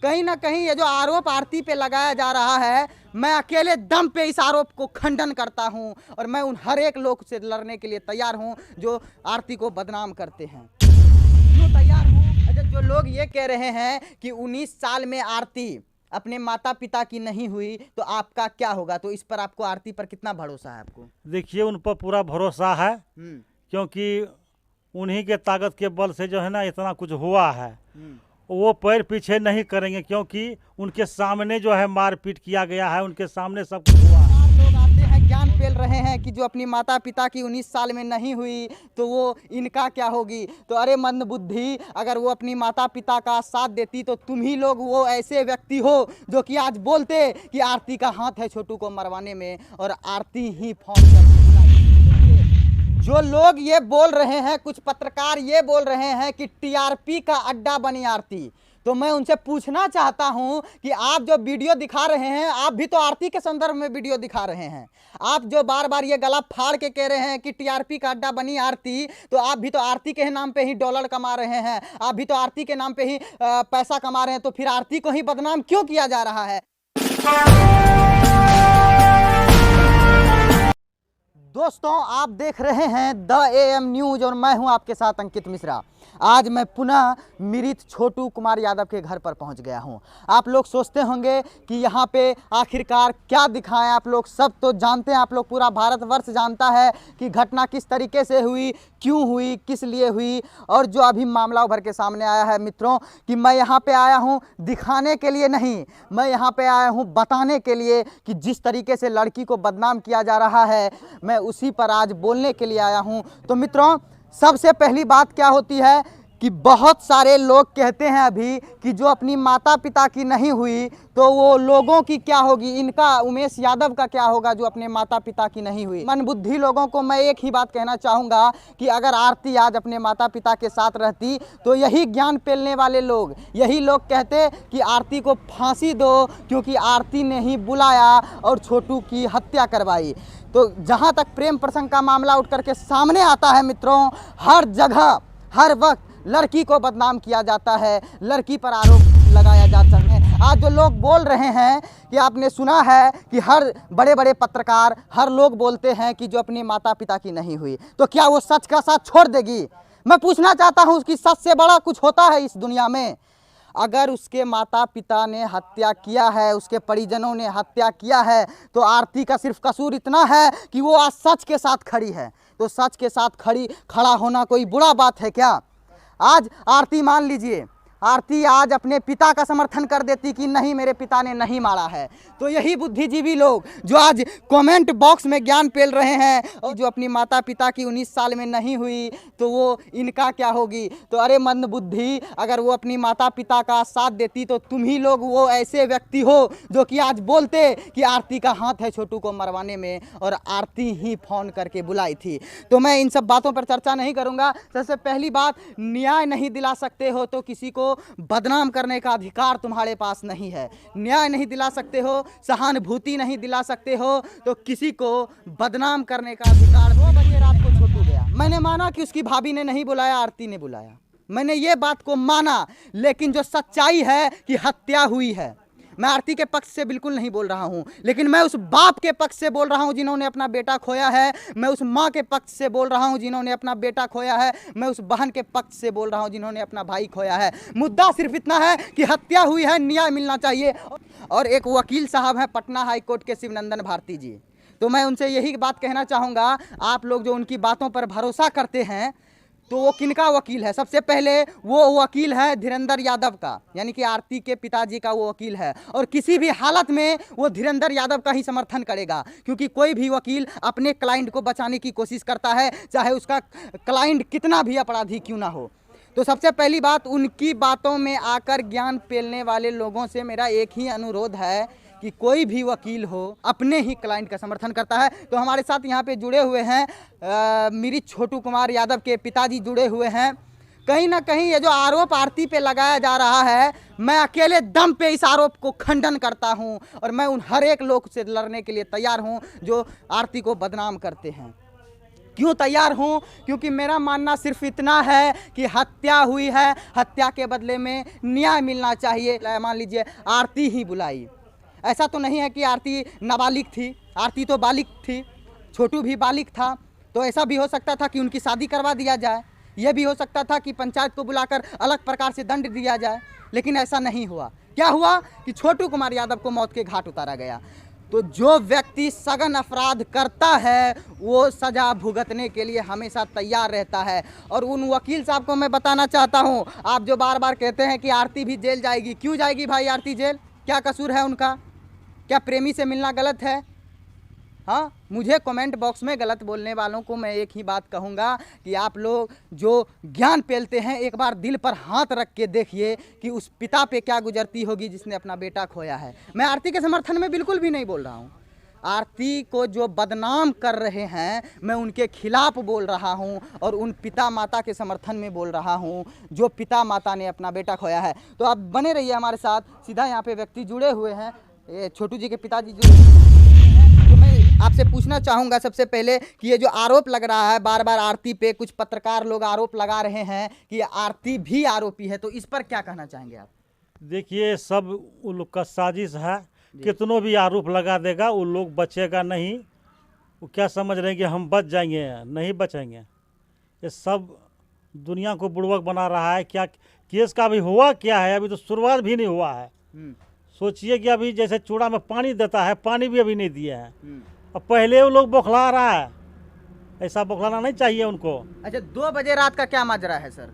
कहीं ना कहीं ये जो आरोप आरती पे लगाया जा रहा है, मैं अकेले दम पे इस आरोप को खंडन करता हूं और मैं उन हर एक लोग से लड़ने के लिए तैयार हूं जो आरती को बदनाम करते हैं। क्यों तैयार हूं? अच्छा, जो लोग ये कह रहे हैं कि 19 साल में आरती अपने माता पिता की नहीं हुई तो आपका क्या होगा, तो इस पर आपको आरती पर कितना भरोसा है आपको? देखिए, उन पर पूरा भरोसा है, क्योंकि उन्हीं के ताकत के बल से जो है ना इतना कुछ हुआ है। वो पैर पीछे नहीं करेंगे, क्योंकि उनके सामने जो है मारपीट किया गया है, उनके सामने सब कुछ हुआ है। लोग आते हैं ज्ञान पेल रहे हैं कि जो अपनी माता पिता की 19 साल में नहीं हुई तो वो इनका क्या होगी। तो अरे मंद बुद्धि, अगर वो अपनी माता पिता का साथ देती तो तुम ही लोग वो ऐसे व्यक्ति हो जो कि आज बोलते कि आरती का हाथ है छोटू को मरवाने में और आरती ही फोन कर। जो लोग ये बोल रहे हैं, कुछ पत्रकार ये बोल रहे हैं कि टीआरपी का अड्डा बनी आरती, तो मैं उनसे पूछना चाहता हूं कि आप जो वीडियो दिखा रहे हैं, आप भी तो आरती के संदर्भ में वीडियो दिखा रहे हैं। आप जो बार बार ये गला फाड़ के कह रहे हैं कि टीआरपी का अड्डा बनी आरती, तो आप भी तो आरती के नाम पे ही डॉलर कमा रहे हैं, आप भी तो आरती के नाम पे ही पैसा कमा रहे हैं, तो फिर आरती को ही बदनाम क्यों किया जा रहा है? दोस्तों, आप देख रहे हैं द एएम न्यूज और मैं हूं आपके साथ अंकित मिश्रा। आज मैं पुनः मृत छोटू कुमार यादव के घर पर पहुंच गया हूं। आप लोग सोचते होंगे कि यहां पे आखिरकार क्या दिखाएं, आप लोग सब तो जानते हैं, आप लोग पूरा भारतवर्ष जानता है कि घटना किस तरीके से हुई, क्यों हुई, किस लिए हुई और जो अभी मामला उभर के सामने आया है। मित्रों, कि मैं यहाँ पे आया हूँ दिखाने के लिए नहीं, मैं यहाँ पे आया हूँ बताने के लिए कि जिस तरीके से लड़की को बदनाम किया जा रहा है, मैं उसी पर आज बोलने के लिए आया हूँ। तो मित्रों, सबसे पहली बात क्या होती है कि बहुत सारे लोग कहते हैं अभी कि जो अपनी माता पिता की नहीं हुई तो वो लोगों की क्या होगी, इनका उमेश यादव का क्या होगा जो अपने माता पिता की नहीं हुई। मनबुद्धि लोगों को मैं एक ही बात कहना चाहूँगा कि अगर आरती आज अपने माता पिता के साथ रहती तो यही ज्ञान पेलने वाले लोग, यही लोग कहते कि आरती को फांसी दो क्योंकि आरती ने ही बुलाया और छोटू की हत्या करवाई। तो जहाँ तक प्रेम प्रसंग का मामला उठ करके सामने आता है मित्रों, हर जगह हर वक्त लड़की को बदनाम किया जाता है, लड़की पर आरोप लगाया जाता है। आज जो लोग बोल रहे हैं कि आपने सुना है कि हर बड़े बड़े पत्रकार, हर लोग बोलते हैं कि जो अपनी माता पिता की नहीं हुई, तो क्या वो सच का साथ छोड़ देगी? मैं पूछना चाहता हूँ कि सच से बड़ा कुछ होता है इस दुनिया में? अगर उसके माता पिता ने हत्या किया है, उसके परिजनों ने हत्या किया है, तो आरती का सिर्फ कसूर इतना है कि वो आज सच के साथ खड़ी है। तो सच के साथ खड़ा होना कोई बुरा बात है क्या? आज आरती, मान लीजिए आरती आज अपने पिता का समर्थन कर देती कि नहीं, मेरे पिता ने नहीं मारा है, तो यही बुद्धिजीवी लोग जो आज कमेंट बॉक्स में ज्ञान पेल रहे हैं और जो अपनी माता पिता की 19 साल में नहीं हुई तो वो इनका क्या होगी। तो अरे मंद बुद्धि, अगर वो अपनी माता पिता का साथ देती तो तुम ही लोग वो ऐसे व्यक्ति हो जो कि आज बोलते कि आरती का हाथ है छोटू को मरवाने में और आरती ही फोन करके बुलाई थी। तो मैं इन सब बातों पर चर्चा नहीं करूँगा। सबसे पहली बात, न्याय नहीं दिला सकते हो तो किसी को बदनाम करने का अधिकार तुम्हारे पास नहीं है। न्याय नहीं दिला सकते हो, सहानुभूति नहीं दिला सकते हो तो किसी को बदनाम करने का अधिकार। 2 बजे रात को छोटू गया, मैंने माना कि उसकी भाभी ने नहीं बुलाया, आरती ने बुलाया, मैंने ये बात को माना, लेकिन जो सच्चाई है कि हत्या हुई है। मैं आरती के पक्ष से बिल्कुल नहीं बोल रहा हूं, लेकिन मैं उस बाप के पक्ष से बोल रहा हूं जिन्होंने अपना बेटा खोया है, मैं उस माँ के पक्ष से बोल रहा हूं जिन्होंने अपना बेटा खोया है, मैं उस बहन के पक्ष से बोल रहा हूं जिन्होंने अपना भाई खोया है। मुद्दा सिर्फ इतना है कि हत्या हुई है, न्याय मिलना चाहिए। और एक वकील साहब हैं पटना हाई कोर्ट के, शिवनंदन भारती जी, तो मैं उनसे यही बात कहना चाहूँगा, आप लोग जो उनकी बातों पर भरोसा करते हैं तो वो किनका वकील है? सबसे पहले वो वकील है धीरेंद्र यादव का, यानी कि आरती के पिताजी का वो वकील है, और किसी भी हालत में वो धीरेंद्र यादव का ही समर्थन करेगा, क्योंकि कोई भी वकील अपने क्लाइंट को बचाने की कोशिश करता है, चाहे उसका क्लाइंट कितना भी अपराधी क्यों ना हो। तो सबसे पहली बात, उनकी बातों में आकर ज्ञान पेलने वाले लोगों से मेरा एक ही अनुरोध है कि कोई भी वकील हो अपने ही क्लाइंट का समर्थन करता है। तो हमारे साथ यहाँ पे जुड़े हुए हैं मृत छोटू कुमार यादव के पिताजी जुड़े हुए हैं। कहीं ना कहीं ये जो आरोप आरती पे लगाया जा रहा है, मैं अकेले दम पे इस आरोप को खंडन करता हूं और मैं उन हर एक लोग से लड़ने के लिए तैयार हूं जो आरती को बदनाम करते हैं। क्यों तैयार हूँ? क्योंकि मेरा मानना सिर्फ इतना है कि हत्या हुई है, हत्या के बदले में न्याय मिलना चाहिए। मान लीजिए आरती ही बुलाई, ऐसा तो नहीं है कि आरती नाबालिग थी, आरती तो बालिग थी, छोटू भी बालिग था, तो ऐसा भी हो सकता था कि उनकी शादी करवा दिया जाए, यह भी हो सकता था कि पंचायत को बुलाकर अलग प्रकार से दंड दिया जाए, लेकिन ऐसा नहीं हुआ। क्या हुआ कि छोटू कुमार यादव को मौत के घाट उतारा गया। तो जो व्यक्ति सघन अपराध करता है वो सजा भुगतने के लिए हमेशा तैयार रहता है। और उन वकील साहब को मैं बताना चाहता हूँ, आप जो बार बार कहते हैं कि आरती भी जेल जाएगी, क्यों जाएगी भाई आरती जेल? क्या कसूर है उनका? क्या प्रेमी से मिलना गलत है? हाँ, मुझे कमेंट बॉक्स में गलत बोलने वालों को मैं एक ही बात कहूँगा कि आप लोग जो ज्ञान पेलते हैं, एक बार दिल पर हाथ रख के देखिए कि उस पिता पे क्या गुजरती होगी जिसने अपना बेटा खोया है। मैं आरती के समर्थन में बिल्कुल भी नहीं बोल रहा हूँ। आरती को जो बदनाम कर रहे हैं मैं उनके खिलाफ बोल रहा हूँ और उन पिता माता के समर्थन में बोल रहा हूँ जो पिता माता ने अपना बेटा खोया है। तो आप बने रहिए हमारे साथ। सीधा यहाँ पे व्यक्ति जुड़े हुए हैं, ये छोटू जी के पिताजी जो, तो मैं आपसे पूछना चाहूँगा सबसे पहले कि ये जो आरोप लग रहा है बार बार आरती पे, कुछ पत्रकार लोग आरोप लगा रहे हैं कि आरती भी आरोपी है, तो इस पर क्या कहना चाहेंगे आप? देखिए, सब उन लोग का साजिश है। कितनों भी आरोप लगा देगा वो लोग बचेगा नहीं। वो क्या समझ रहे हैं कि हम बच जाएंगे? नहीं बचेंगे। ये सब दुनिया को बुड़वक बना रहा है। क्या केस का भी हुआ क्या है? अभी तो शुरुआत भी नहीं हुआ है। सोचिए कि अभी जैसे चूड़ा में पानी देता है, पानी भी अभी नहीं दिया है, अब पहले वो लोग बौखला रहा है। ऐसा बौखलाना नहीं चाहिए उनको। अच्छा, 2 बजे रात का क्या माजरा है सर?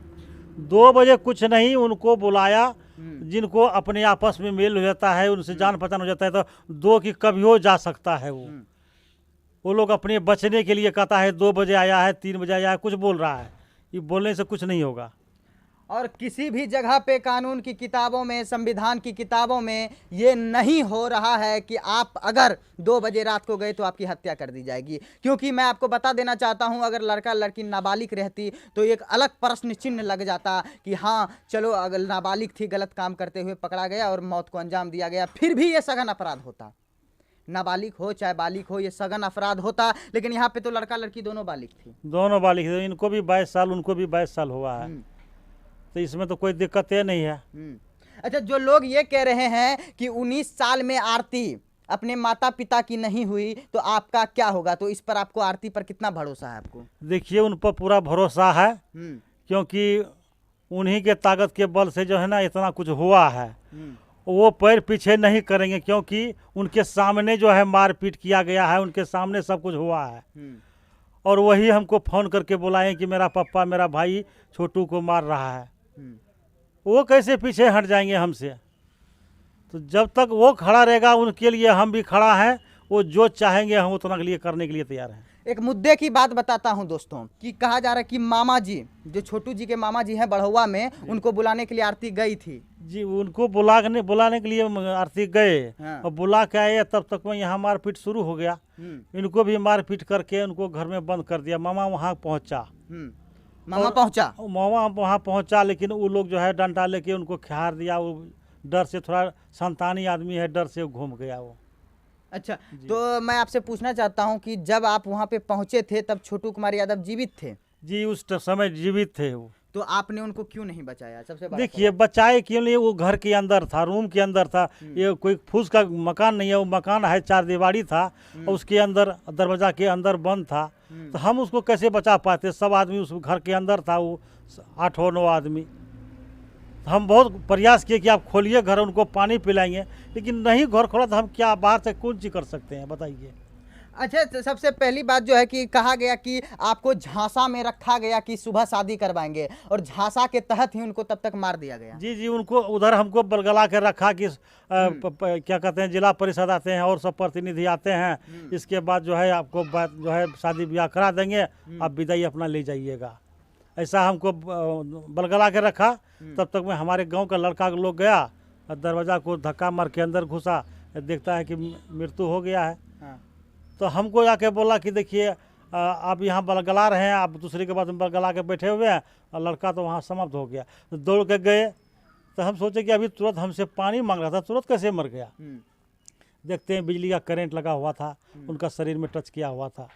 2 बजे कुछ नहीं, उनको बुलाया, जिनको अपने आपस में मेल हो जाता है, उनसे जान पहचान हो जाता है, तो 2 की कभी हो जा सकता है। वो लोग अपने बचने के लिए कहता है 2 बजे आया है, 3 बजे आया है, कुछ बोल रहा है। ये बोलने से कुछ नहीं होगा। और किसी भी जगह पे कानून की किताबों में, संविधान की किताबों में ये नहीं हो रहा है कि आप अगर 2 बजे रात को गए तो आपकी हत्या कर दी जाएगी। क्योंकि मैं आपको बता देना चाहता हूं, अगर लड़का लड़की नाबालिग रहती तो एक अलग प्रश्न चिन्ह लग जाता कि हाँ चलो, अगर नाबालिग थी, गलत काम करते हुए पकड़ा गया और मौत को अंजाम दिया गया, फिर भी ये सघन अपराध होता। नाबालिग हो चाहे बालिग हो, ये सघन अपराध होता। लेकिन यहाँ पे तो लड़का लड़की दोनों बालिग थी। दोनों बालिग थे, इनको भी 22 साल, उनको भी 22 साल हुआ है, तो इसमें तो कोई दिक्कत है नहीं है। अच्छा, जो लोग ये कह रहे हैं कि 19 साल में आरती अपने माता पिता की नहीं हुई तो आपका क्या होगा, तो इस पर आपको, आरती पर कितना भरोसा है आपको? देखिए, उन पर पूरा भरोसा है, क्योंकि उन्हीं के ताकत के बल से जो है ना इतना कुछ हुआ है। वो पैर पीछे नहीं करेंगे, क्योंकि उनके सामने जो है मारपीट किया गया है, उनके सामने सब कुछ हुआ है। और वही हमको फ़ोन करके बुलाए कि मेरा पापा, मेरा भाई छोटू को मार रहा है। वो कैसे पीछे हट जाएंगे हमसे? तो जब तक वो खड़ा रहेगा, उनके लिए हम भी खड़ा हैं। वो जो चाहेंगे हम उतना के लिए करने के लिए तैयार हैं। एक मुद्दे की बात बताता हूं दोस्तों, कि कहा जा रहा है कि मामा जी, जो छोटू जी के मामा जी हैं बड़हुआ में, उनको बुलाने के लिए आरती गई थी। जी, उनको बुलाने के लिए आरती गए। हाँ। और बुला के आए, तब तक में यहाँ मारपीट शुरू हो गया। इनको भी मारपीट करके उनको घर में बंद कर दिया। मामा वहाँ पहुँचा, मामा पहुंचा, मामा वहाँ पहुँचा, लेकिन वो लोग जो है डंडा लेके उनको खिहार दिया। वो डर से, थोड़ा संतानी आदमी है, डर से घूम गया वो। अच्छा, तो मैं आपसे पूछना चाहता हूं कि जब आप वहां पे पहुंचे थे तब छोटू कुमार यादव जीवित थे? जी, उस समय जीवित थे वो। तो आपने उनको क्यों नहीं बचाया? सबसे बड़ा देखिए, बचाए क्यों नहीं? वो घर के अंदर था, रूम के अंदर था। ये कोई फूस का मकान नहीं है, वो मकान है 4 दीवारी था, और उसके अंदर दरवाजा के अंदर बंद था। तो हम उसको कैसे बचा पाते? सब आदमी उस घर के अंदर था, वो 8 और 9 आदमी। हम बहुत प्रयास किए कि आप खोलिए घर, उनको पानी पिलाएंगे, लेकिन नहीं घर खोला तो हम क्या बाहर से कौन चीज़ कर सकते हैं, बताइए। अच्छा, तो सबसे पहली बात जो है कि कहा गया कि आपको झांसा में रखा गया कि सुबह शादी करवाएंगे, और झांसा के तहत ही उनको तब तक मार दिया गया। जी जी, उनको उधर हमको बलगला के रखा कि क्या कहते हैं, जिला परिषद आते हैं और सब प्रतिनिधि आते हैं, इसके बाद जो है आपको जो है शादी ब्याह करा देंगे, आप विदाई अपना ले जाइएगा। ऐसा हमको बलगला के रखा। तब तक में हमारे गांव का लड़का लोग गया, दरवाज़ा को धक्का मार के अंदर घुसा, देखता है कि मृत्यु हो गया है। तो हमको जाके बोला कि देखिए, आप यहाँ बलगला रहे हैं, आप दूसरे के बाद में बलगला के बैठे हुए हैं, और लड़का तो वहाँ समाप्त हो गया। तो दौड़ के गए, तो हम सोचे कि अभी तुरंत हमसे पानी मांग रहा था, तुरंत कैसे मर गया? देखते हैं बिजली का करंट लगा हुआ था, उनका शरीर में टच किया हुआ था।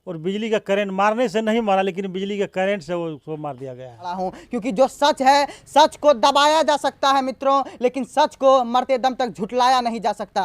और बिजली का करंट मारने से नहीं मारा, लेकिन बिजली के करंट से वो उसको मार दिया गया है। खड़ा हूं क्योंकि जो सच है, सच को दबाया जा सकता है मित्रों, लेकिन सच को मरते दम तक झुटलाया नहीं जा सकता।